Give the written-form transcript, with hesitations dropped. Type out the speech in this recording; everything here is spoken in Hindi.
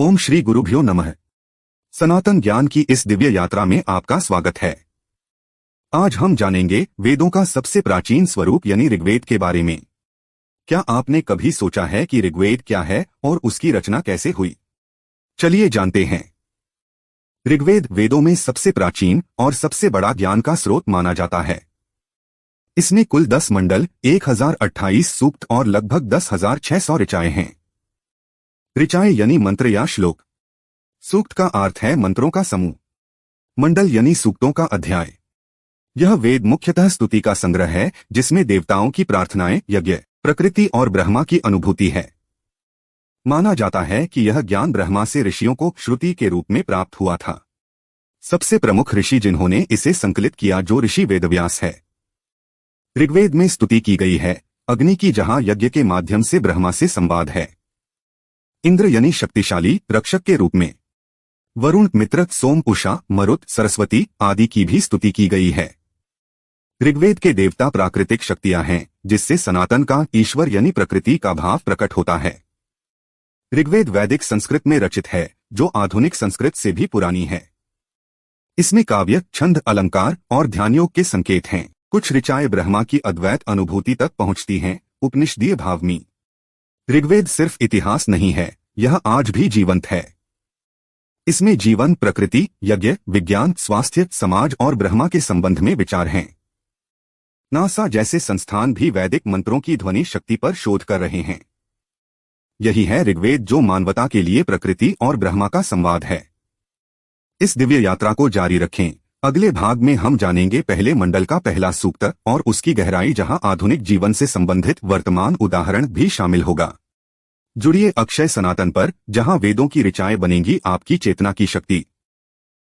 ओम श्री गुरुभ्यो नमः। सनातन ज्ञान की इस दिव्य यात्रा में आपका स्वागत है। आज हम जानेंगे वेदों का सबसे प्राचीन स्वरूप यानी ऋग्वेद के बारे में। क्या आपने कभी सोचा है कि ऋग्वेद क्या है और उसकी रचना कैसे हुई? चलिए जानते हैं। ऋग्वेद वेदों में सबसे प्राचीन और सबसे बड़ा ज्ञान का स्रोत माना जाता है। इसमें कुल 10 मंडल, 1028 सूक्त और लगभग 10,600 ऋचाएं हैं। ऋचाएं यानी मंत्र या श्लोक। सूक्त का अर्थ है मंत्रों का समूह। मंडल यानी सूक्तों का अध्याय। यह वेद मुख्यतः स्तुति का संग्रह है जिसमें देवताओं की प्रार्थनाएं, यज्ञ, प्रकृति और ब्रह्मा की अनुभूति है। माना जाता है कि यह ज्ञान ब्रह्मा से ऋषियों को श्रुति के रूप में प्राप्त हुआ था। सबसे प्रमुख ऋषि जिन्होंने इसे संकलित किया जो ऋषि वेदव्यास है। ऋग्वेद में स्तुति की गई है अग्नि की, जहां यज्ञ के माध्यम से ब्रह्मा से संवाद है। इंद्र यानी शक्तिशाली रक्षक के रूप में। वरुण, मित्र, सोम, उषा, मरुत, सरस्वती आदि की भी स्तुति की गई है। ऋग्वेद के देवता प्राकृतिक शक्तियां हैं जिससे सनातन का ईश्वर यानी प्रकृति का भाव प्रकट होता है। ऋग्वेद वैदिक संस्कृत में रचित है जो आधुनिक संस्कृत से भी पुरानी है। इसमें काव्य, छंद, अलंकार और ध्यानयोग के संकेत हैं। कुछ ऋचाएं ब्रह्मा की अद्वैत अनुभूति तक पहुंचती हैं, उपनिषदीय भाव में। ऋग्वेद सिर्फ इतिहास नहीं है, यह आज भी जीवंत है। इसमें जीवन, प्रकृति, यज्ञ, विज्ञान, स्वास्थ्य, समाज और ब्रह्मा के संबंध में विचार हैं। नासा जैसे संस्थान भी वैदिक मंत्रों की ध्वनि शक्ति पर शोध कर रहे हैं। यही है ऋग्वेद जो मानवता के लिए प्रकृति और ब्रह्मा का संवाद है। इस दिव्य यात्रा को जारी रखें। अगले भाग में हम जानेंगे पहले मंडल का पहला सूक्त और उसकी गहराई, जहां आधुनिक जीवन से संबंधित वर्तमान उदाहरण भी शामिल होगा। जुड़िए अक्षय सनातन पर, जहां वेदों की ऋचाएं बनेंगी आपकी चेतना की शक्ति।